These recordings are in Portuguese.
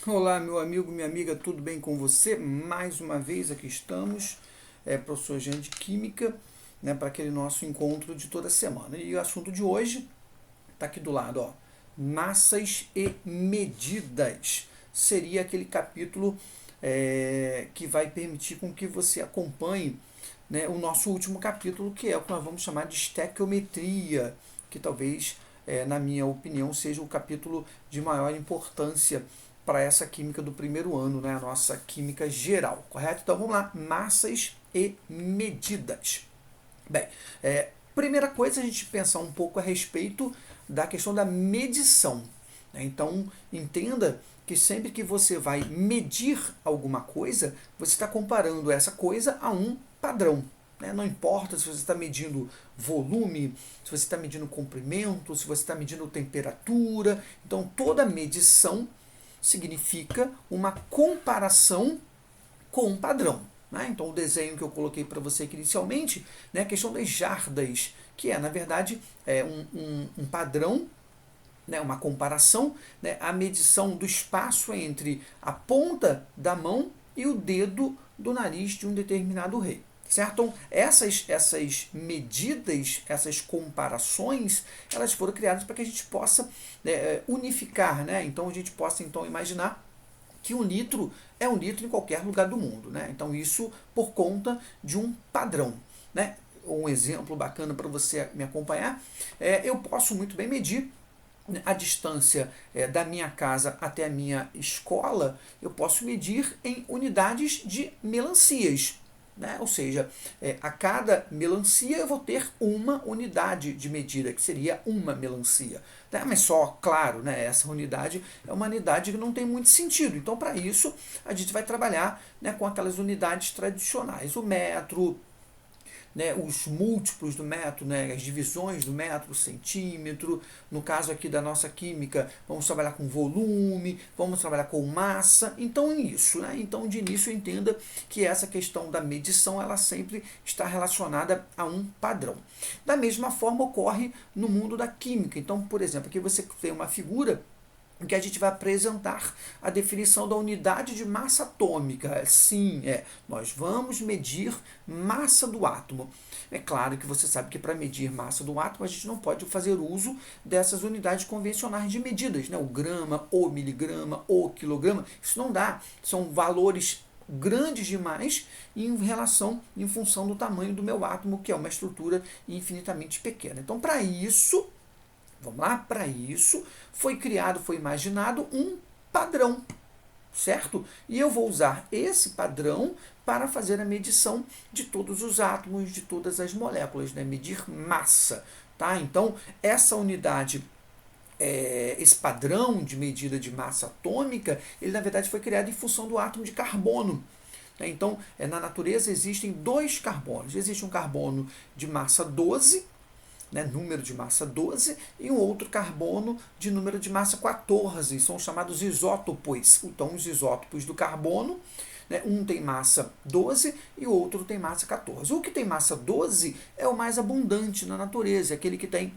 Olá, meu amigo, minha amiga, tudo bem com você? Mais uma vez aqui estamos, professor Jean de Química, né, para aquele nosso encontro de toda semana. E o assunto de hoje está aqui do lado, ó, massas e medidas. Seria aquele capítulo que vai permitir com que você acompanhe, né, o nosso último capítulo, que é o que nós vamos chamar de estequiometria, que talvez, na minha opinião, seja o capítulo de maior importância para essa química do primeiro ano, né, a nossa química geral, correto? Então vamos lá, massas e medidas. Bem, primeira coisa a gente pensar um pouco a respeito da questão da medição, né? Então entenda que sempre que você vai medir alguma coisa, você está comparando essa coisa a um padrão, né? Não importa se você está medindo volume, se você está medindo comprimento, se você está medindo temperatura. Então toda medição significa uma comparação com um padrão. Né? Então, o desenho que eu coloquei para você aqui inicialmente, né, a questão das jardas, que é, na verdade, um padrão, né, uma comparação, né, a medição do espaço entre a ponta da mão e o dedo do nariz de um determinado rei. Certo? Então, essas medidas, essas comparações, elas foram criadas para que a gente possa, né, unificar. Né? Então, a gente possa então imaginar que um litro é um litro em qualquer lugar do mundo. Né? Então, isso por conta de um padrão. Né? Um exemplo bacana para você me acompanhar, eu posso muito bem medir a distância da minha casa até a minha escola, eu posso medir em unidades de melancias. Né? Ou seja, a cada melancia eu vou ter uma unidade de medida, que seria uma melancia. Né? Mas só, claro, né, essa unidade é uma unidade que não tem muito sentido. Então, para isso, a gente vai trabalhar, né, com aquelas unidades tradicionais. O metro, né, os múltiplos do metro, né, as divisões do metro, centímetro. No caso aqui da nossa química, vamos trabalhar com volume, vamos trabalhar com massa. Então, isso. Né? Então, de início, entenda que essa questão da medição ela sempre está relacionada a um padrão. Da mesma forma, ocorre no mundo da química. Então, por exemplo, aqui você tem uma figura em que a gente vai apresentar a definição da unidade de massa atômica. Sim, nós vamos medir massa do átomo. É claro que você sabe que para medir massa do átomo a gente não pode fazer uso dessas unidades convencionais de medidas, né? O grama, o miligrama, o quilograma, isso não dá. São valores grandes demais em função do tamanho do meu átomo, que é uma estrutura infinitamente pequena. Então, para isso, vamos lá, para isso foi criado, foi imaginado um padrão, certo? E eu vou usar esse padrão para fazer a medição de todos os átomos, de todas as moléculas, né? Medir massa, tá? Então, essa unidade, esse padrão de medida de massa atômica, ele na verdade foi criado em função do átomo de carbono. Então, na natureza existem dois carbonos. Existe um carbono de massa 12, né, número de massa 12, e um outro carbono de número de massa 14, são chamados isótopos. Então, os isótopos do carbono, né, um tem massa 12 e o outro tem massa 14. O que tem massa 12 é o mais abundante na natureza, é aquele que tem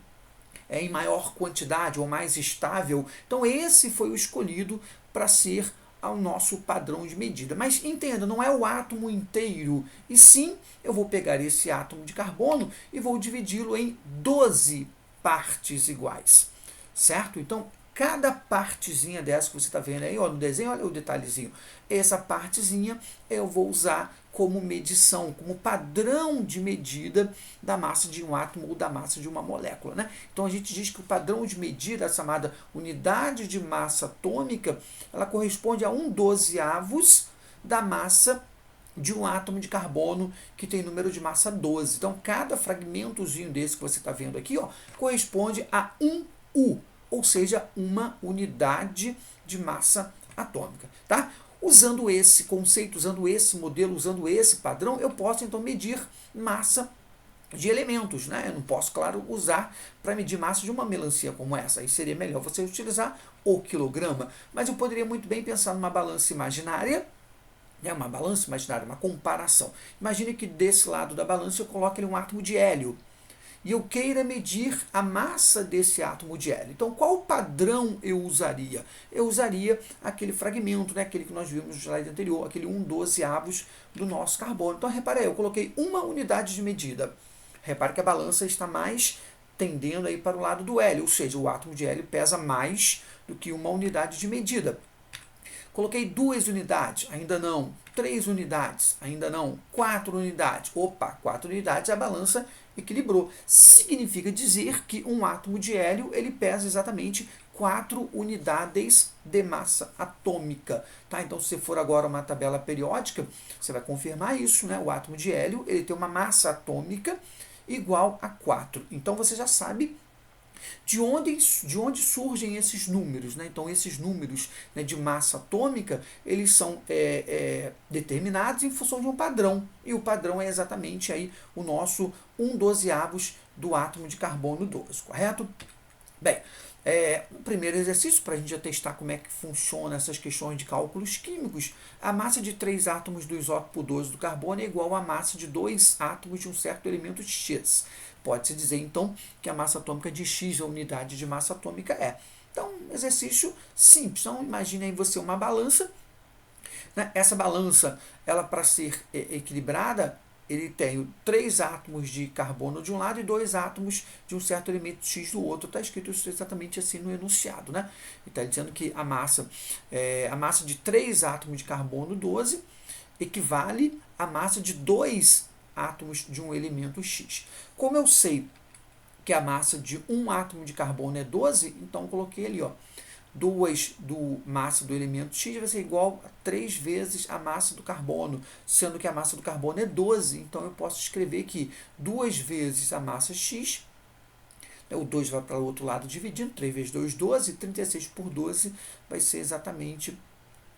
em maior quantidade ou mais estável. Então, esse foi o escolhido para ser ao nosso padrão de medida. Mas entenda, não é o átomo inteiro, e sim eu vou pegar esse átomo de carbono e vou dividi-lo em 12 partes iguais, certo? Então, cada partezinha dessa que você está vendo aí, ó, no desenho, olha o detalhezinho, essa partezinha eu vou usar como medição, como padrão de medida da massa de um átomo ou da massa de uma molécula. Né? Então a gente diz que o padrão de medida, a chamada unidade de massa atômica, ela corresponde a 1/12 da massa de um átomo de carbono que tem número de massa 12. Então cada fragmentozinho desse que você está vendo aqui, ó, corresponde a 1 U, ou seja, uma unidade de massa atômica. Tá? Usando esse conceito, usando esse modelo, usando esse padrão, eu posso então medir massa de elementos. Né? Eu não posso, claro, usar para medir massa de uma melancia como essa. Aí seria melhor você utilizar o quilograma. Mas eu poderia muito bem pensar numa balança imaginária, uma balança imaginária, uma comparação. Imagine que desse lado da balança eu coloque um átomo de hélio. e eu queira medir a massa desse átomo de hélio. Então, qual padrão eu usaria? Eu usaria aquele fragmento, né, aquele que nós vimos no slide anterior, aquele 1/12 do nosso carbono. Então, repare aí, eu coloquei uma unidade de medida. Repare que a balança está mais tendendo aí para o lado do hélio, ou seja, o átomo de hélio pesa mais do que uma unidade de medida. Coloquei 2 unidades, ainda não. 3 unidades, ainda não. 4 unidades, opa, 4 unidades, a balança equilibrou. Significa dizer que um átomo de hélio ele pesa exatamente 4 unidades de massa atômica. Tá? Então, se for agora uma tabela periódica, você vai confirmar isso, né? O átomo de hélio ele tem uma massa atômica igual a 4. Então, você já sabe de onde surgem esses números. Né? Então, esses números, né, de massa atômica, eles são determinados em função de um padrão. E o padrão é exatamente aí o nosso 1/12 do átomo de carbono 12, correto? Bem, o primeiro exercício, para a gente já testar como é que funciona essas questões de cálculos químicos, a massa de 3 átomos do isótopo 12 do carbono é igual à massa de 2 átomos de um certo elemento X. Pode-se dizer, então, que a massa atômica de X, a unidade de massa atômica, é. Então, exercício simples. Então, imagine aí você uma balança. Né? Essa balança, ela para ser equilibrada, ele tem 3 átomos de carbono de um lado e 2 átomos de um certo elemento X do outro. Está escrito isso exatamente assim no enunciado. Né? Está dizendo que a massa de 3 átomos de carbono 12 equivale à massa de 2 átomos de um elemento X. Como eu sei que a massa de um átomo de carbono é 12, então eu coloquei ali, 2 do massa do elemento X vai ser igual a 3 vezes a massa do carbono, sendo que a massa do carbono é 12, então eu posso escrever que 2 vezes a massa X, o 2 vai para o outro lado dividindo, 3 vezes 2, 12, 36 por 12 vai ser exatamente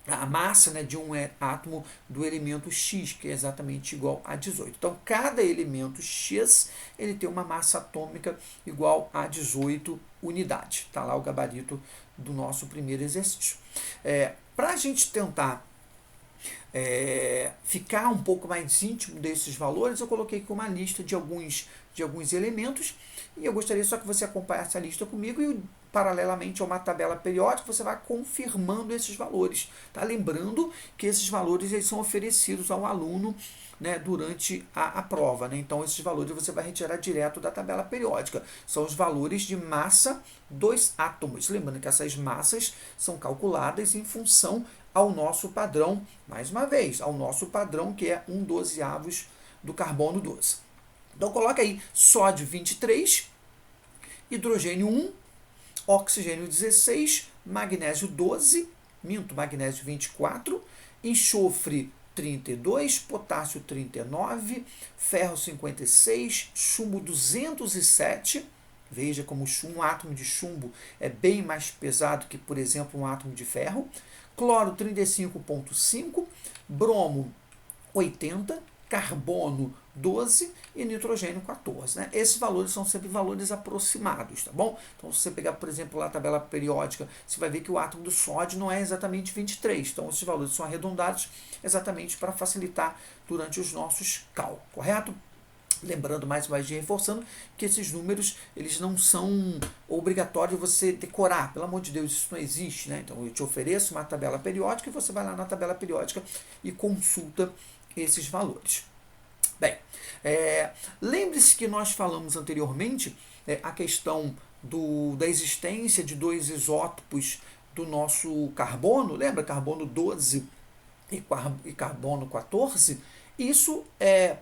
a massa, né, de um átomo do elemento X, que é exatamente igual a 18. Então, cada elemento X ele tem uma massa atômica igual a 18 unidades. Está lá o gabarito do nosso primeiro exercício. Para a gente tentar ficar um pouco mais íntimo desses valores, eu coloquei aqui uma lista de alguns elementos, e eu gostaria só que você acompanhasse a lista comigo e, paralelamente a uma tabela periódica, você vai confirmando esses valores. Tá? Lembrando que esses valores eles são oferecidos ao aluno, né, durante a prova. Né? Então, esses valores você vai retirar direto da tabela periódica. São os valores de massa dos átomos. Lembrando que essas massas são calculadas em função ao nosso padrão, mais uma vez, ao nosso padrão que é 1/12 do carbono 12. Então, coloca aí sódio 23, hidrogênio 1, oxigênio 16, magnésio 12, magnésio 24, enxofre 32, potássio 39, ferro 56, chumbo 207. Veja como um átomo de chumbo é bem mais pesado que, por exemplo, um átomo de ferro. Cloro 35,5, bromo 80, carbono 12 e nitrogênio 14. Né? Esses valores são sempre valores aproximados, tá bom? Então, se você pegar, por exemplo, lá a tabela periódica, você vai ver que o átomo do sódio não é exatamente 23. Então, esses valores são arredondados exatamente para facilitar durante os nossos cálculos, correto? Lembrando, mais uma vez, reforçando que esses números eles não são obrigatórios você decorar. Pelo amor de Deus, isso não existe. Né? Então, eu te ofereço uma tabela periódica e você vai lá na tabela periódica e consulta esses valores. Bem, lembre-se que nós falamos anteriormente a questão da existência de 2 isótopos do nosso carbono. Lembra? Carbono 12 e carbono 14. Isso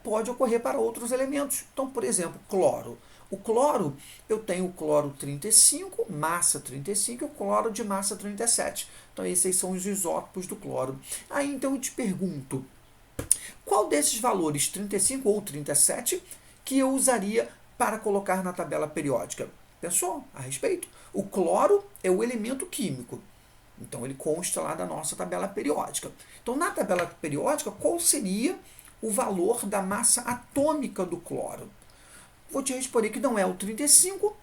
pode ocorrer para outros elementos. Então, por exemplo, cloro. O cloro, eu tenho o cloro 35, massa 35, e o cloro de massa 37. Então, esses são os isótopos do cloro. Aí, então, eu te pergunto, qual desses valores, 35 ou 37, que eu usaria para colocar na tabela periódica? Pensou a respeito? O cloro é o elemento químico. Então, ele consta lá da nossa tabela periódica. Então, na tabela periódica, qual seria o valor da massa atômica do cloro? Vou te responder que não é o 35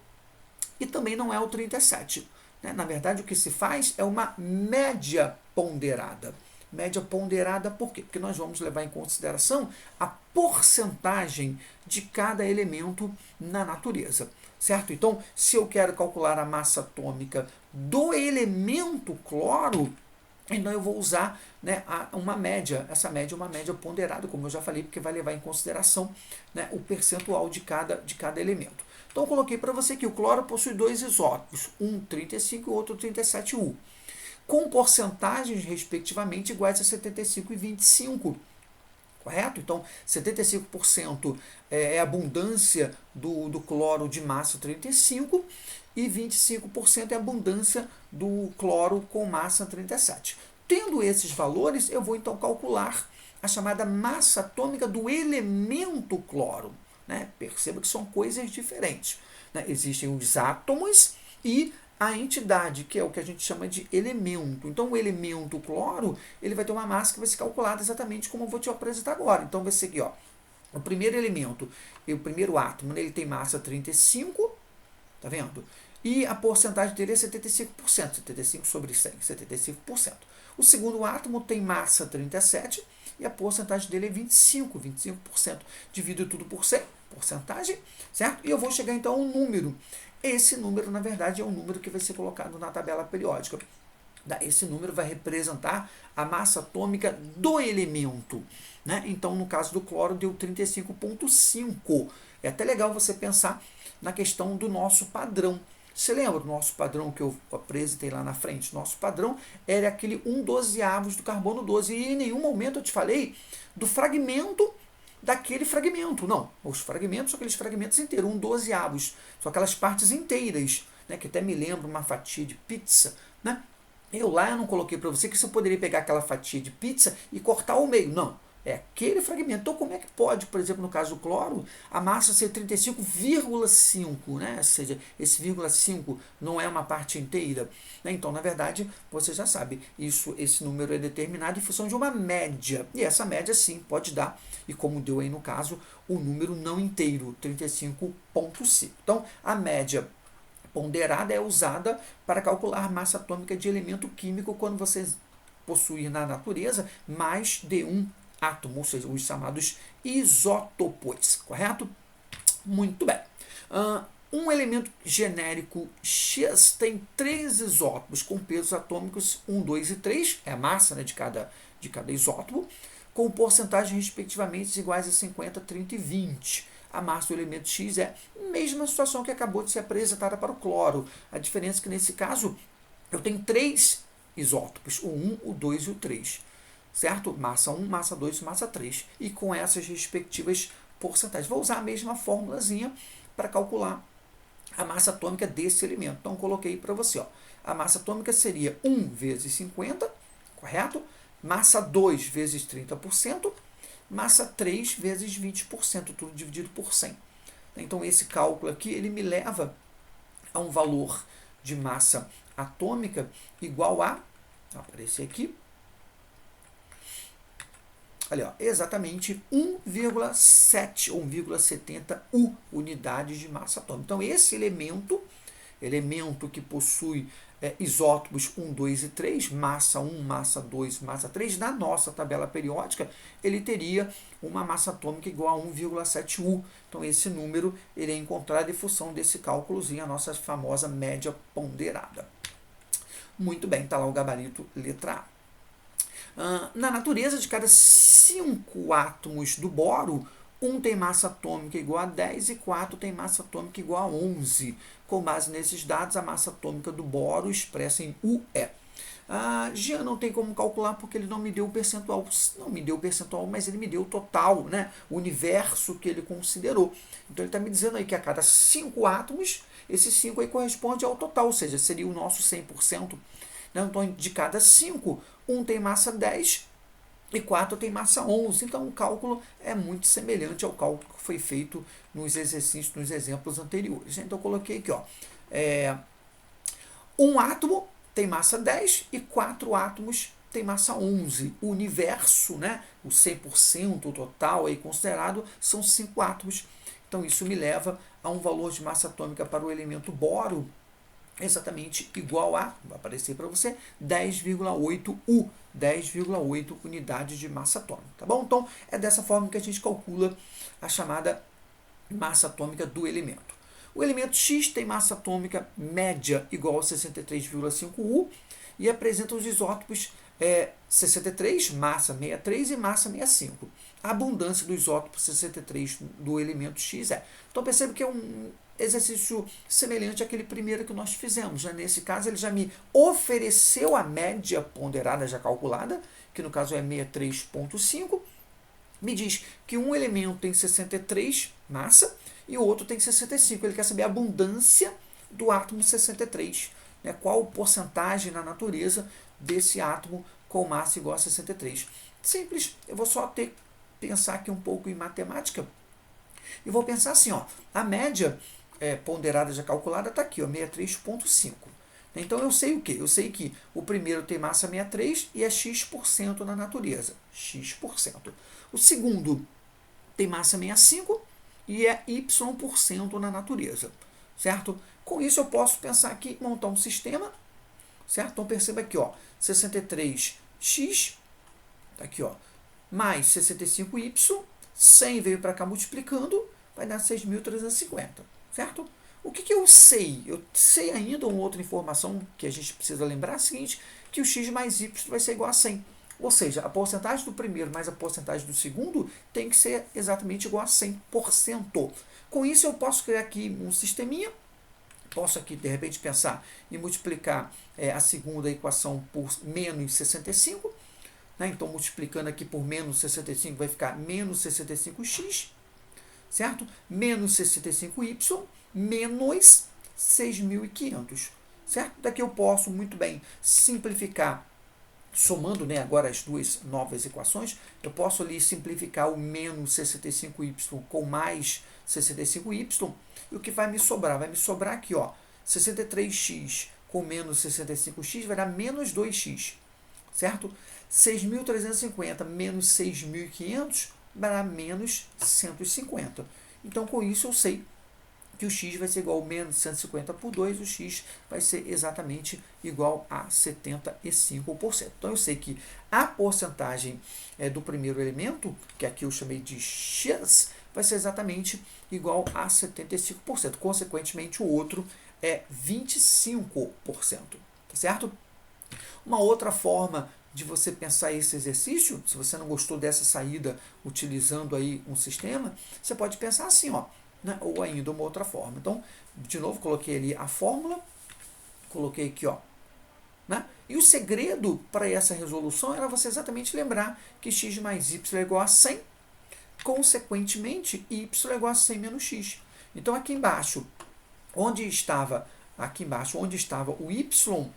e também não é o 37. Na verdade, o que se faz é uma média ponderada. média ponderada, por quê? Porque nós vamos levar em consideração a porcentagem de cada elemento na natureza, certo? Então, se eu quero calcular a massa atômica do elemento cloro, então eu vou usar, né, uma média. Essa média é uma média ponderada, como eu já falei, porque vai levar em consideração, né, o percentual de cada elemento. Então eu coloquei para você que o cloro possui dois isótopos, um 35 e o outro 37U, com porcentagens respectivamente iguais a 75 e 25. Correto? Então, 75% é a abundância do cloro de massa 35 e 25% é a abundância do cloro com massa 37. Tendo esses valores, eu vou então calcular a chamada massa atômica do elemento cloro. Né? Perceba que são coisas diferentes. Né? Existem os átomos e a entidade, que é o que a gente chama de elemento. Então, o elemento cloro, ele vai ter uma massa que vai ser calculada exatamente como eu vou te apresentar agora. Então, vai ser aqui, ó, o primeiro elemento, o primeiro átomo, né, ele tem massa 35, tá vendo? E a porcentagem dele é 75%, 75 sobre 100, 75%. O segundo átomo tem massa 37 e a porcentagem dele é 25%. Divido tudo por 100, porcentagem, certo? E eu vou chegar então a um número. Esse número, na verdade, é um número que vai ser colocado na tabela periódica. Esse número vai representar a massa atômica do elemento. Né? Então, no caso do cloro, deu 35,5. É até legal você pensar na questão do nosso padrão. Você lembra do nosso padrão que eu apresentei lá na frente? Nosso padrão era aquele 1/12 do carbono 12. E em nenhum momento eu te falei do fragmento daquele fragmento. Não, os fragmentos são aqueles fragmentos inteiros, 1/12. São aquelas partes inteiras, né, que até me lembra uma fatia de pizza. Né? Eu não coloquei para você que você poderia pegar aquela fatia de pizza e cortar ao meio. Não, é aquele fragmento. Então, como é que pode, por exemplo, no caso do cloro, a massa ser 35,5, né? Ou seja, esse 0,5 não é uma parte inteira. Né? Então, na verdade, você já sabe, esse número é determinado em função de uma média. E essa média, sim, pode dar, e como deu aí no caso, o número não inteiro, 35,5. Então, a média ponderada é usada para calcular a massa atômica de elemento químico quando você possui na natureza mais de um átomo, ou seja, os chamados isótopos, correto? Muito bem. Um elemento genérico X tem 3 isótopos com pesos atômicos 1, 2 e 3, é a massa, né, de cada isótopo, com porcentagens respectivamente iguais a 50, 30 e 20. A massa do elemento X é a mesma situação que acabou de ser apresentada para o cloro. A diferença é que, nesse caso, eu tenho 3 isótopos, o 1, o 2 e o 3. Certo? Massa 1, massa 2 e massa 3. E com essas respectivas porcentagens. Vou usar a mesma formulazinha para calcular a massa atômica desse elemento. Então, coloquei para você. Ó. A massa atômica seria 1 vezes 50, correto? Massa 2 vezes 30%. Massa 3 vezes 20%, tudo dividido por 100. Então, esse cálculo aqui, ele me leva a um valor de massa atômica igual a, aparecer aqui, olha, ó, exatamente 1,7 ou 1,70 unidades de massa atômica. Então, esse elemento que possui isótopos 1, 2 e 3, massa 1, massa 2, massa 3, na nossa tabela periódica, ele teria uma massa atômica igual a 1,7 U. Então, esse número ele é encontrado em função desse cálculozinho, a nossa famosa média ponderada. Muito bem, está lá o gabarito letra A. Na natureza, de cada 5 átomos do boro, 1 tem massa atômica igual a 10 e 4 tem massa atômica igual a 11. Com base nesses dados, a massa atômica do boro expressa em UE. Jean não tem como calcular porque ele não me deu o percentual. Não me deu o percentual, mas ele me deu o total, né? O universo que ele considerou. Então ele está me dizendo aí que a cada 5 átomos, esses 5 aí corresponde ao total, ou seja, seria o nosso 100%. Né? Então, de cada 5, 1 tem massa 10 e 4 tem massa 11. Então, o cálculo é muito semelhante ao cálculo que foi feito nos exercícios, nos exemplos anteriores. Então, eu coloquei aqui, ó, um átomo tem massa 10 e 4 átomos tem massa 11. O universo, né, o 100%, o total aí considerado, são 5 átomos. Então, isso me leva a um valor de massa atômica para o elemento boro exatamente igual a, vai aparecer para você, 10,8 U, 10,8 unidades de massa atômica, tá bom? Então, é dessa forma que a gente calcula a chamada massa atômica do elemento. O elemento X tem massa atômica média igual a 63,5 U e apresenta os isótopos 63, massa 63 e massa 65. A abundância do isótopo 63 do elemento X é. Então percebe que é um exercício semelhante àquele primeiro que nós fizemos. Né? Nesse caso, ele já me ofereceu a média ponderada já calculada, que no caso é 63,5. Me diz que um elemento tem 63 massa e o outro tem 65. Ele quer saber a abundância do átomo 63. Né? Qual porcentagem na natureza desse átomo com massa igual a 63. Simples, eu vou só ter que pensar aqui um pouco em matemática. E vou pensar assim, ó, a média ponderada já calculada está aqui, ó, 63,5. Então eu sei o quê? Eu sei que o primeiro tem massa 63 e é X% na natureza. X%. O segundo tem massa 65 e é Y% na natureza. Certo? Com isso eu posso pensar aqui, montar um sistema. Certo? Então perceba aqui, ó, 63x, tá aqui, ó, mais 65y, 100 veio para cá multiplicando, vai dar 6.350, certo? O que eu sei? Eu sei ainda uma outra informação que a gente precisa lembrar, é a seguinte, que o x mais y vai ser igual a 100. Ou seja, a porcentagem do primeiro mais a porcentagem do segundo tem que ser exatamente igual a 100%. Com isso eu posso criar aqui um sisteminha. Posso aqui, de repente, pensar em multiplicar a segunda equação por menos 65. Né? Então, multiplicando aqui por menos 65, vai ficar menos 65x, certo? Menos 65y, menos 6.500, certo? Daqui eu posso muito bem simplificar, somando, né, agora as duas novas equações, eu posso ali simplificar o menos 65y com mais 65y, e o que vai me sobrar? Vai me sobrar aqui, ó, 63x com menos 65x vai dar menos 2x, certo? 6.350 menos 6.500 vai dar menos 150. Então, com isso, eu sei que o x vai ser igual a menos 150 por 2, o x vai ser exatamente igual a 75%. Então, eu sei que a porcentagem do primeiro elemento, que aqui eu chamei de x, vai ser exatamente igual a 75%. Consequentemente, o outro é 25%. Tá certo? Uma outra forma de você pensar esse exercício, se você não gostou dessa saída utilizando aí um sistema, você pode pensar assim, ó, né? Ou ainda uma outra forma. Então, de novo, coloquei ali a fórmula, coloquei aqui, ó, né? E o segredo para essa resolução era você exatamente lembrar que x mais y é igual a 100, consequentemente, y é igual a 100 menos x. Então, aqui embaixo, onde estava o y,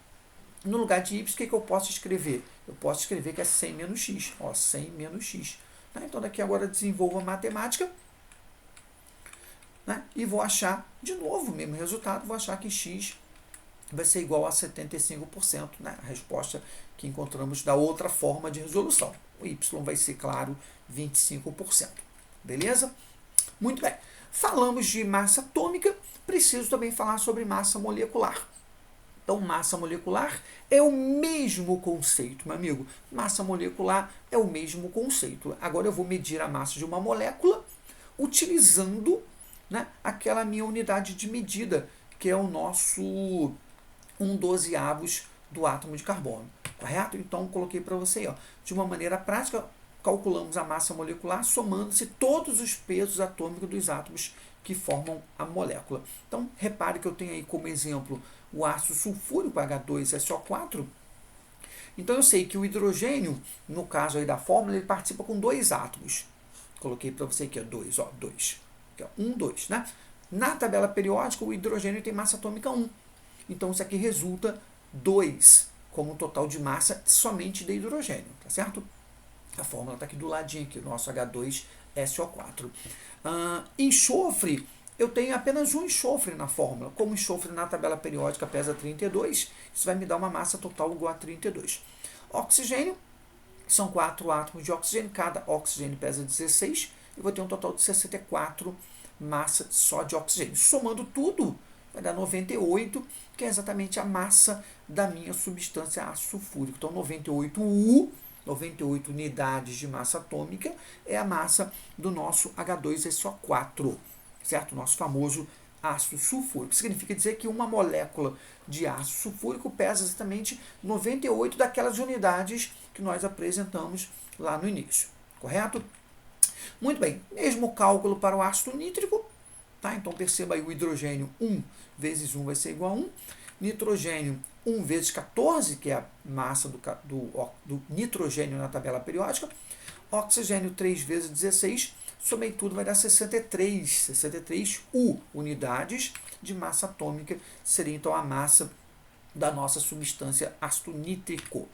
no lugar de y, o que eu posso escrever? Eu posso escrever que é 100 menos x. Ó, 100 menos x. Tá? Então, daqui agora desenvolvo a matemática, né? E vou achar, de novo, o mesmo resultado, vou achar que x vai ser igual a 75%, né? A resposta que encontramos da outra forma de resolução. O y vai ser, claro, 25%. Beleza? Muito bem. Falamos de massa atômica, preciso também falar sobre massa molecular. Então, massa molecular é o mesmo conceito, meu amigo. Massa molecular é o mesmo conceito. Agora eu vou medir a massa de uma molécula utilizando, né, aquela minha unidade de medida, que é o nosso 1/12 do átomo de carbono. Correto? Então, coloquei para você aí, ó, de uma maneira prática, calculamos a massa molecular somando-se todos os pesos atômicos dos átomos que formam a molécula. Então, repare que eu tenho aí como exemplo o ácido sulfúrico H2SO4. Então, eu sei que o hidrogênio, no caso aí da fórmula, ele participa com 2 átomos. Coloquei para você aqui, ó, 2, ó, 2. Aqui, ó, 1, 2, né? Na tabela periódica, o hidrogênio tem massa atômica 1. Então, isso aqui resulta 2 como um total de massa somente de hidrogênio, tá certo? A fórmula está aqui do ladinho, aqui, o nosso H2SO4. Enxofre, eu tenho apenas um enxofre na fórmula. Como enxofre na tabela periódica pesa 32, isso vai me dar uma massa total igual a 32. Oxigênio, são 4 átomos de oxigênio, cada oxigênio pesa 16, eu vou ter um total de 64 massa só de oxigênio. Somando tudo, vai dar 98, que é exatamente a massa da minha substância ácido sulfúrico. Então, 98U, 98 unidades de massa atômica, é a massa do nosso H2SO4, certo? Nosso famoso ácido sulfúrico. Significa dizer que uma molécula de ácido sulfúrico pesa exatamente 98 daquelas unidades que nós apresentamos lá no início, correto? Muito bem, mesmo cálculo para o ácido nítrico, tá? Então perceba aí o hidrogênio 1 vezes 1 vai ser igual a 1, nitrogênio 1 vezes 14, que é a massa do nitrogênio na tabela periódica, oxigênio 3 vezes 16, somei tudo vai dar 63 unidades de massa atômica, seria então a massa da nossa substância ácido nítrico.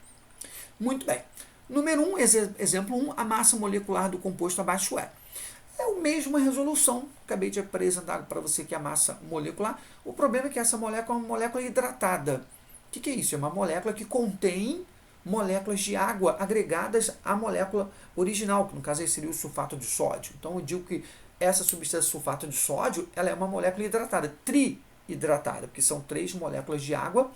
Muito bem. Número 1, exemplo 1, a massa molecular do composto abaixo é. É a mesma resolução, acabei de apresentar para você que é a massa molecular. O problema é que essa molécula é uma molécula hidratada. O que é isso? É uma molécula que contém moléculas de água agregadas à molécula original, que no caso aí seria o sulfato de sódio. Então eu digo que essa substância sulfato de sódio, ela é uma molécula hidratada, trihidratada, porque são 3 moléculas de água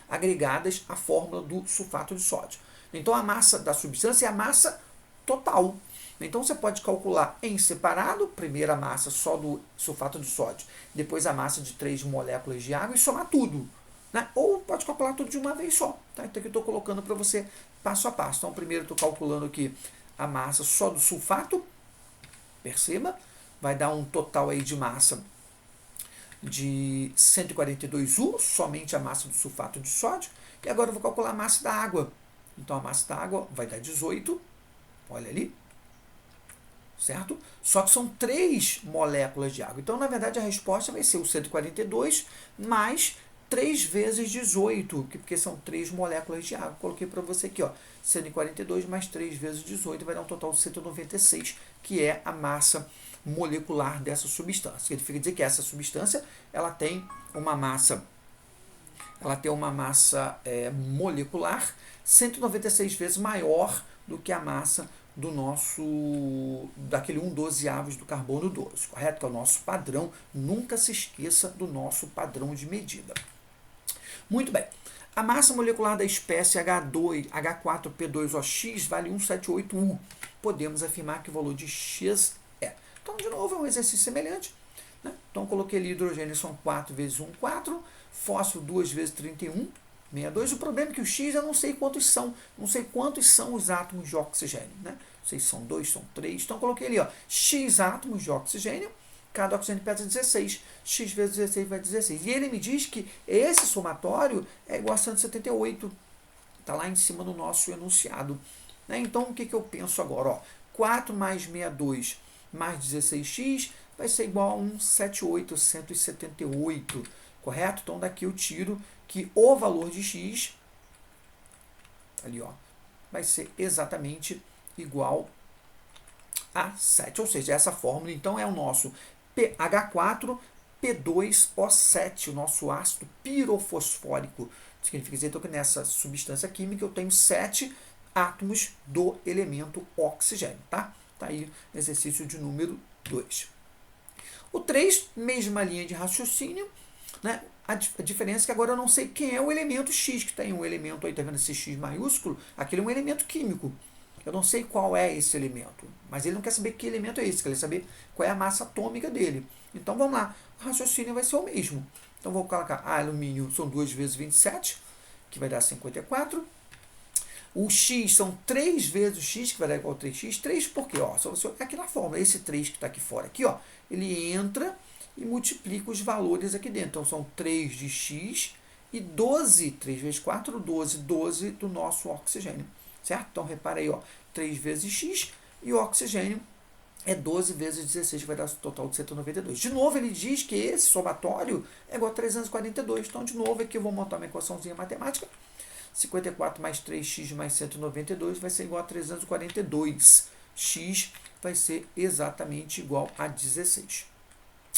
agregadas à fórmula do sulfato de sódio. Então a massa da substância é a massa total. Então você pode calcular em separado, primeiro a massa só do sulfato de sódio, depois a massa de 3 moléculas de água e somar tudo. Né? Ou pode calcular tudo de uma vez só. Tá? Então aqui eu estou colocando para você passo a passo. Então primeiro estou calculando aqui a massa só do sulfato, perceba, vai dar um total aí de massa de 142U, somente a massa do sulfato de sódio. E agora eu vou calcular a massa da água. Então a massa da água vai dar 18, olha ali, certo? Só que são 3 moléculas de água. Então, na verdade, a resposta vai ser o 142 mais 3 vezes 18, porque são 3 moléculas de água. Coloquei para você aqui, ó, 142 mais 3 vezes 18 vai dar um total de 196, que é a massa molecular dessa substância. Significa dizer que essa substância ela tem uma massa molecular 196 vezes maior do que a massa daquele 1/12 do carbono 12, correto? Que é o nosso padrão. Nunca se esqueça do nosso padrão de medida. Muito bem. A massa molecular da espécie H4P2OX vale 178U. Podemos afirmar que o valor de X é. Então, de novo, é um exercício semelhante. Né? Então, coloquei ali hidrogênio, são 4 vezes 1, 4. Fósforo, 2 vezes 31, 62. O problema é que o X eu não sei quantos são. Não sei quantos são os átomos de oxigênio. Né? Não sei se são 2, são 3. Então, coloquei ali, ó, X átomos de oxigênio. Cada oxigênio pesa 16. X vezes 16 vai 16. E ele me diz que esse somatório é igual a 178. Está lá em cima do nosso enunciado. Né? Então, o que eu penso agora? Ó, 4 mais 62 mais 16x vai ser igual a 178. Correto? Então, daqui eu tiro que o valor de x, ali, ó, vai ser exatamente igual a 7. Ou seja, essa fórmula, então, é o nosso H4P2O7, o nosso ácido pirofosfórico. Significa dizer, então, que nessa substância química eu tenho 7 átomos do elemento oxigênio. Tá? Tá aí exercício de número 2. O 3, mesma linha de raciocínio. Né? A diferença é que agora eu não sei quem é o elemento X, que tem um elemento aí, tá vendo esse X maiúsculo? Aquele é um elemento químico. Eu não sei qual é esse elemento, mas ele não quer saber que elemento é esse, quer saber qual é a massa atômica dele. Então vamos lá, o raciocínio vai ser o mesmo. Então vou colocar alumínio, são 2 vezes 27, que vai dar 54. O X são 3 vezes o X, que vai dar igual a 3x. 3 por quê? Ó, só você olhar aqui na fórmula, esse 3 que está aqui fora, aqui, ó, ele entra e multiplica os valores aqui dentro. Então, são 3 de x e 12, 3 vezes 4, 12, 12 do nosso oxigênio, certo? Então, repara aí, ó, 3 vezes x e o oxigênio é 12 vezes 16, que vai dar um total de 192. De novo, ele diz que esse somatório é igual a 342. Então, de novo, aqui eu vou montar uma equaçãozinha matemática. 54 mais 3x mais 192 vai ser igual a 342. X vai ser exatamente igual a 16.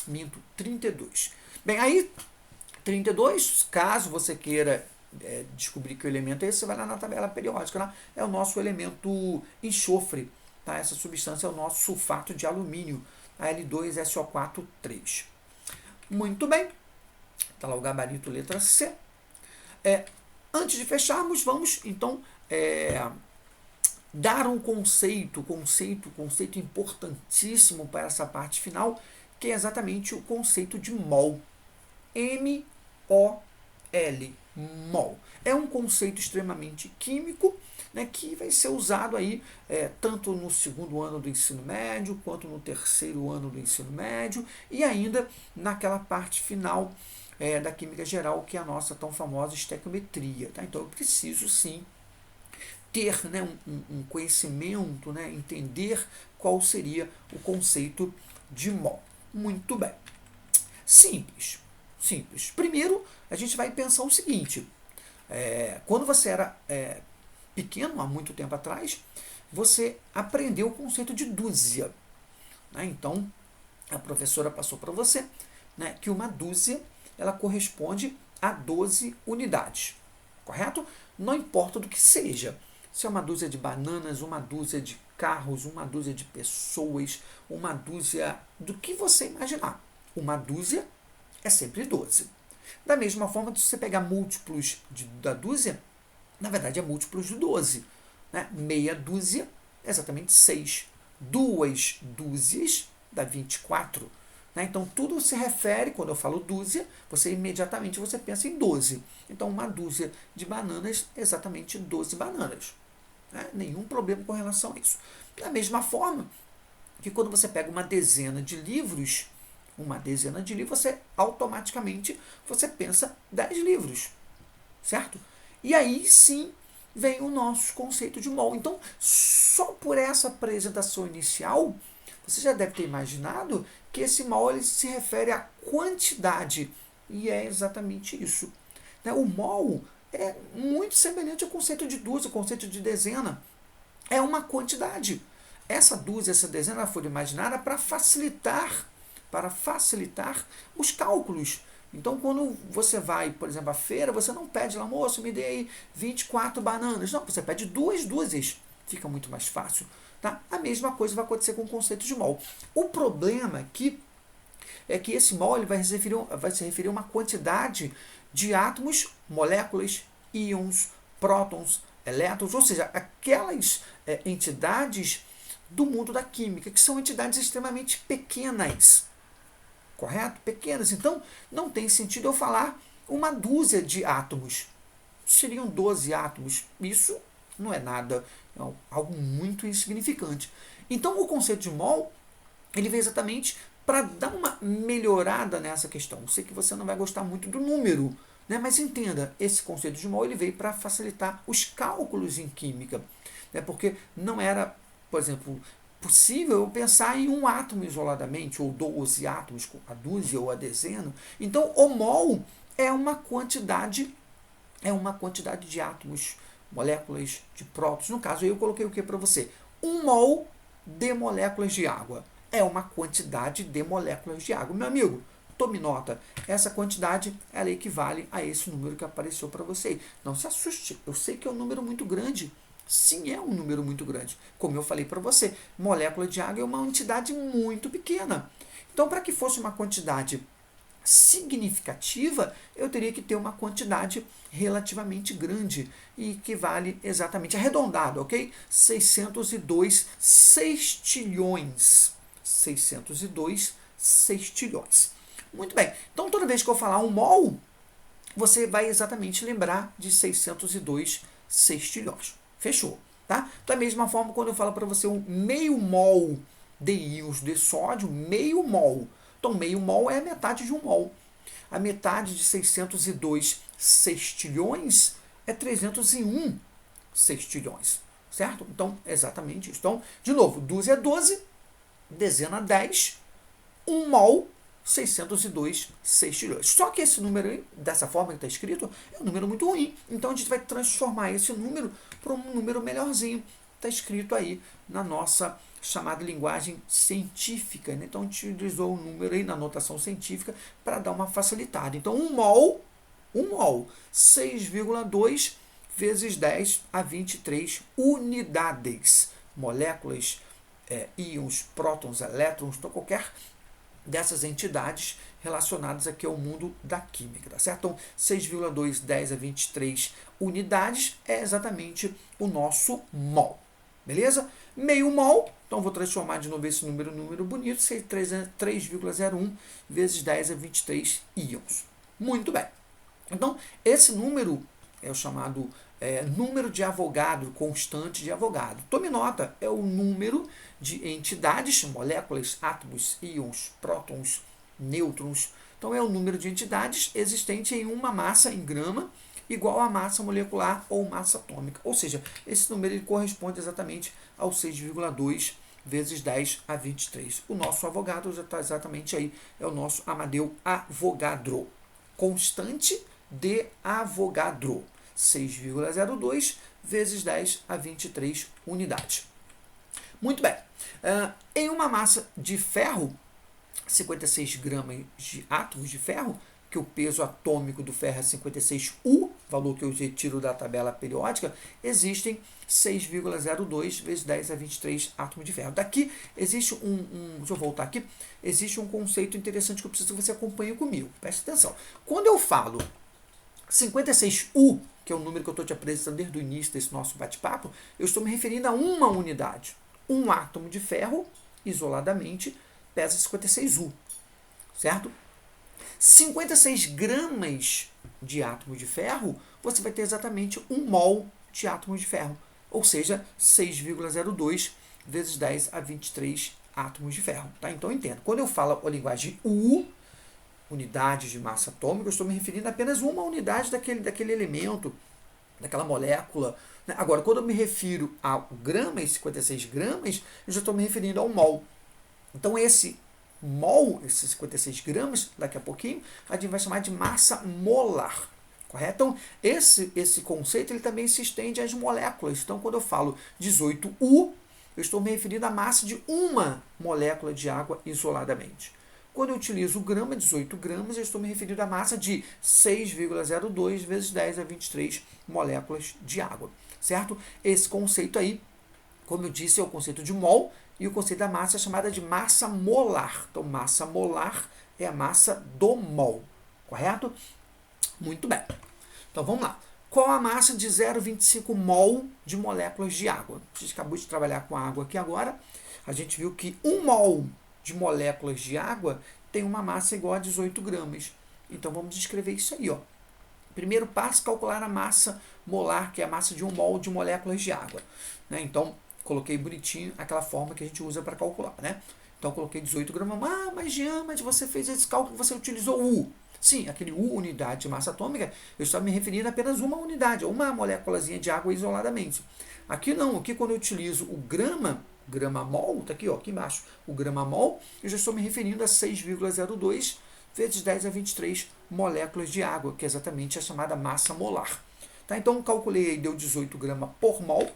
Minto, 32. Bem, aí, 32, caso você queira descobrir que o elemento é esse, você vai lá na tabela periódica. Né? É o nosso elemento enxofre. Tá? Essa substância é o nosso sulfato de alumínio, a L2SO4 3. Muito bem. Está lá o gabarito letra C. Antes de fecharmos, vamos então dar um conceito importantíssimo para essa parte final, que é exatamente o conceito de mol. M-O-L, mol. É um conceito extremamente químico, né, que vai ser usado aí tanto no segundo ano do ensino médio, quanto no terceiro ano do ensino médio, e ainda naquela parte final da química geral, que é a nossa tão famosa estequiometria. Tá? Então eu preciso sim ter, né, um conhecimento, né, entender qual seria o conceito de mol. Muito bem. Simples. Primeiro, a gente vai pensar o seguinte. Quando você era pequeno, há muito tempo atrás, você aprendeu o conceito de dúzia. Né? Então, a professora passou para você, né, que uma dúzia ela corresponde a 12 unidades. Correto? Não importa do que seja. Se é uma dúzia de bananas, uma dúzia de carros, uma dúzia de pessoas, uma dúzia do que você imaginar. Uma dúzia é sempre 12. Da mesma forma, se você pegar múltiplos da dúzia, na verdade é múltiplos de 12. Né? Meia dúzia é exatamente 6. Duas dúzias dá 24. Né? Então, tudo se refere, quando eu falo dúzia, imediatamente você pensa em 12. Então, uma dúzia de bananas é exatamente 12 bananas. Né? Nenhum problema com relação a isso. Da mesma forma que quando você pega uma dezena de livros, você automaticamente pensa 10 livros. Certo? E aí sim vem o nosso conceito de mol. Então, só por essa apresentação inicial, você já deve ter imaginado que esse mol ele se refere à quantidade. E é exatamente isso. O mol é muito semelhante ao conceito de dúzia, ao conceito de dezena. É uma quantidade. Essa dúzia, essa dezena foi imaginada para facilitar os cálculos. Então, quando você vai, por exemplo, à feira, você não pede lá, moço, me dê aí 24 bananas. Não, você pede 2 dúzias. Fica muito mais fácil. Tá? A mesma coisa vai acontecer com o conceito de mol. O problema aqui é que esse mol ele vai se referir a uma quantidade de átomos, moléculas, íons, prótons, elétrons, ou seja, aquelas entidades do mundo da química, que são entidades extremamente pequenas. Correto? Pequenas. Então, não tem sentido eu falar uma dúzia de átomos. Seriam 12 átomos. Isso não é nada, é algo muito insignificante. Então, o conceito de mol, ele vem exatamente para dar uma melhorada nessa questão. Eu sei que você não vai gostar muito do número, né? Mas entenda, esse conceito de mol ele veio para facilitar os cálculos em química. Né? Porque não era, por exemplo, possível eu pensar em um átomo isoladamente, ou 12 átomos, a dúzia ou a dezena. Então, o mol é uma quantidade de átomos, moléculas de prótons. No caso, eu coloquei o que para você? 1 mol de moléculas de água. É uma quantidade de moléculas de água. Meu amigo, tome nota. Essa quantidade ela equivale a esse número que apareceu para você. Não se assuste. Eu sei que é um número muito grande. Sim, é um número muito grande. Como eu falei para você, molécula de água é uma entidade muito pequena. Então, para que fosse uma quantidade significativa, eu teria que ter uma quantidade relativamente grande e que vale exatamente, arredondado, ok? 602 sextilhões. 602 sextilhões. Muito bem. Então, toda vez que eu falar um mol, você vai exatamente lembrar de 602 sextilhões. Fechou, tá? Da mesma forma, quando eu falo para você um meio mol de íons de sódio, meio mol. Então, meio mol é a metade de um mol. A metade de 602 sextilhões é 301 sextilhões, certo? Então, exatamente isso. Então, de novo, dúzia é 12, dezena 10, 1 mol, 602 sextilhões. Só que esse número aí, dessa forma que está escrito, é um número muito ruim. Então, a gente vai transformar esse número para um número melhorzinho. Está escrito aí na nossa chamada linguagem científica. Né? Então, a gente utilizou o número aí na notação científica para dar uma facilitada. Então, 1 mol, 6,2 vezes 10 a 23 unidades. Moléculas, íons, prótons, elétrons, então qualquer dessas entidades relacionadas aqui ao mundo da química, tá certo? Então, 6,2 10 a 23 unidades é exatamente o nosso mol, beleza? Meio mol, então vou transformar de novo esse número em número bonito, 3,01 vezes 10 a 23 íons. Muito bem. Então, esse número é o chamado número de Avogadro, constante de Avogadro. Tome nota, é o número de entidades, moléculas, átomos, íons, prótons, nêutrons. Então, é o número de entidades existente em uma massa em grama igual à massa molecular ou massa atômica. Ou seja, esse número ele corresponde exatamente ao 6,2 vezes 10 a 23. O nosso Avogadro já está exatamente aí, é o nosso Amadeu Avogadro. Constante de Avogadro, 6,02 vezes 10 a 23 unidades. Muito bem. Em uma massa de ferro, 56 gramas de átomos de ferro, que o peso atômico do ferro é 56U, valor que eu retiro da tabela periódica, existem 6,02 vezes 10 a 23 átomos de ferro. Daqui existe deixa eu voltar aqui, existe um conceito interessante que eu preciso que você acompanhe comigo. Preste atenção. Quando eu falo 56U, que é o número que eu estou te apresentando desde o início desse nosso bate-papo, eu estou me referindo a uma unidade. Um átomo de ferro, isoladamente, pesa 56U, certo? 56 gramas de átomo de ferro, você vai ter exatamente 1 mol de átomos de ferro, ou seja, 6,02 vezes 10 a 23 átomos de ferro. Tá? Então, entenda. Quando eu falo a linguagem U, unidades de massa atômica, eu estou me referindo a apenas uma unidade daquele elemento, daquela molécula. Agora, quando eu me refiro a gramas, 56 gramas, eu já estou me referindo ao mol. Então, esse mol, esses 56 gramas, daqui a pouquinho, a gente vai chamar de massa molar. Correto? Então, esse conceito ele também se estende às moléculas. Então, quando eu falo 18U, eu estou me referindo à massa de uma molécula de água isoladamente. Quando eu utilizo o grama, 18 gramas, eu estou me referindo à massa de 6,02 vezes 10 a 23 moléculas de água. Certo? Esse conceito aí, como eu disse, é o conceito de mol, e o conceito da massa é chamada de massa molar. Então, massa molar é a massa do mol. Correto? Muito bem. Então, vamos lá. Qual a massa de 0,25 mol de moléculas de água? A gente acabou de trabalhar com a água aqui agora. A gente viu que 1 mol de moléculas de água tem uma massa igual a 18 gramas. Então, vamos escrever isso aí. Ó. Primeiro passo, calcular a massa molar, que é a massa de 1 mol de moléculas de água. Né? Então, coloquei bonitinho aquela forma que a gente usa para calcular. Né? Então, coloquei 18 gramas. Mas Jean, mas você fez esse cálculo, você utilizou U. Sim, aquele U, unidade de massa atômica, eu estava me referindo a apenas uma unidade, uma moléculazinha de água isoladamente. Aqui não, aqui quando eu utilizo o grama mol, está aqui, ó, aqui embaixo, o grama mol, eu já estou me referindo a 6,02 vezes 10 a 23 moléculas de água, que é exatamente a chamada massa molar. Tá? Então, calculei aí, deu 18 gramas por mol.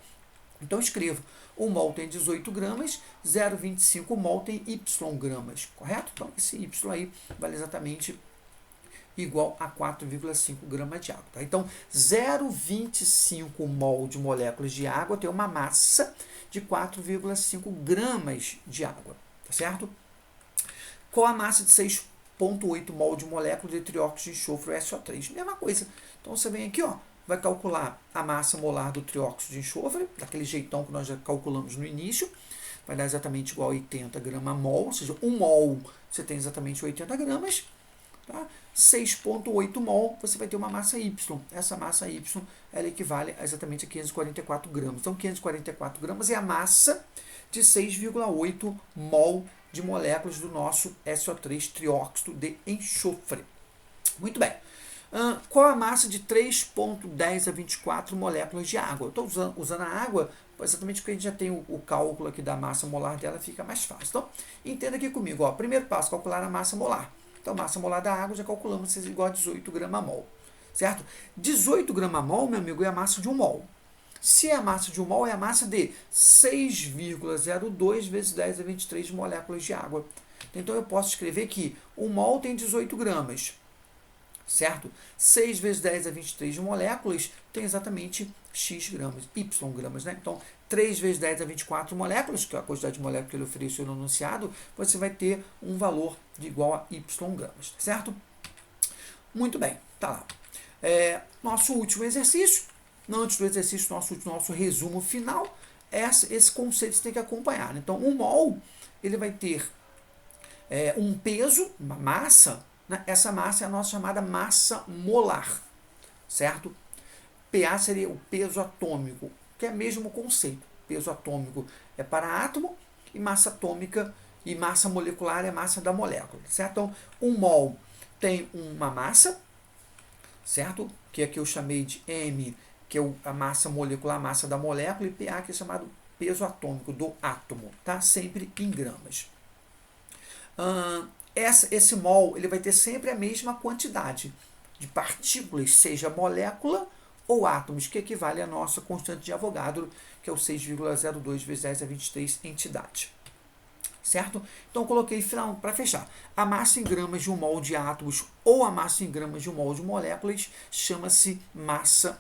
Então, escrevo, 1 mol tem 18 gramas, 0,25 mol tem Y gramas, correto? Então, esse Y aí vale exatamente igual a 4,5 gramas de água. Tá? Então, 0,25 mol de moléculas de água tem uma massa de 4,5 gramas de água. Tá certo? Qual a massa de 6,8 mol de molécula de trióxido de enxofre, SO3? Mesma coisa. Então, você vem aqui, ó, vai calcular a massa molar do trióxido de enxofre, daquele jeitão que nós já calculamos no início. Vai dar exatamente igual a 80 gramas mol, ou seja, 1 mol você tem exatamente 80 gramas. Tá? 6,8 mol, você vai ter uma massa Y. Essa massa Y ela equivale a exatamente a 544 gramas. Então, 544 gramas é a massa de 6,8 mol de moléculas do nosso SO3, trióxido de enxofre. Muito bem. Qual a massa de 3,10 a 24 moléculas de água? Estou usando a água exatamente porque a gente já tem o cálculo aqui da massa molar dela, fica mais fácil. Então, entenda aqui comigo. Ó, primeiro passo, calcular a massa molar. Então, a massa molar da água já calculamos ser igual a 18 gramas mol. Certo? 18 gramas mol, meu amigo, é a massa de 1 mol. Se é a massa de 1 mol, é a massa de 6,02 vezes 10 a 23 moléculas de água. Então, eu posso escrever que 1 mol tem 18 gramas. Certo? 6 vezes 10 a 23 moléculas tem exatamente X gramas, Y gramas, né? Então, 3 vezes 10 a 24 moléculas, que é a quantidade de moléculas que ele ofereceu no enunciado, você vai ter um valor de igual a Y gramas, certo? Muito bem, tá lá. Nosso último exercício, antes do exercício, nosso resumo final, esse conceito você tem que acompanhar. Então, um mol, ele vai ter um peso, uma massa, né? Essa massa é a nossa chamada massa molar, certo? PA seria o peso atômico, que é o mesmo conceito. Peso atômico é para átomo e massa atômica e massa molecular é a massa da molécula, certo? Então, um mol tem uma massa, certo? Que aqui eu chamei de M, que é a massa molecular, a massa da molécula, e PA, que é chamado peso atômico do átomo, tá? Sempre em gramas. Esse mol ele vai ter sempre a mesma quantidade de partículas, seja molécula ou átomos, que equivale à nossa constante de Avogadro, que é o 6,02 vezes 10 a 23 entidade. Certo? Então, eu coloquei para fechar. A massa em gramas de um mol de átomos ou a massa em gramas de um mol de moléculas chama-se massa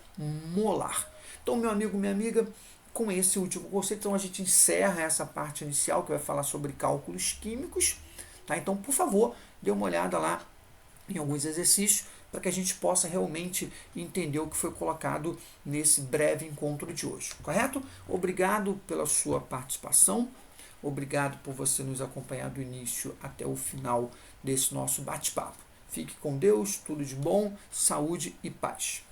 molar. Então, meu amigo, minha amiga, com esse último conceito, então a gente encerra essa parte inicial que vai falar sobre cálculos químicos. Tá? Então, por favor, dê uma olhada lá em alguns exercícios para que a gente possa realmente entender o que foi colocado nesse breve encontro de hoje. Correto? Obrigado pela sua participação. Obrigado por você nos acompanhar do início até o final desse nosso bate-papo. Fique com Deus, tudo de bom, saúde e paz.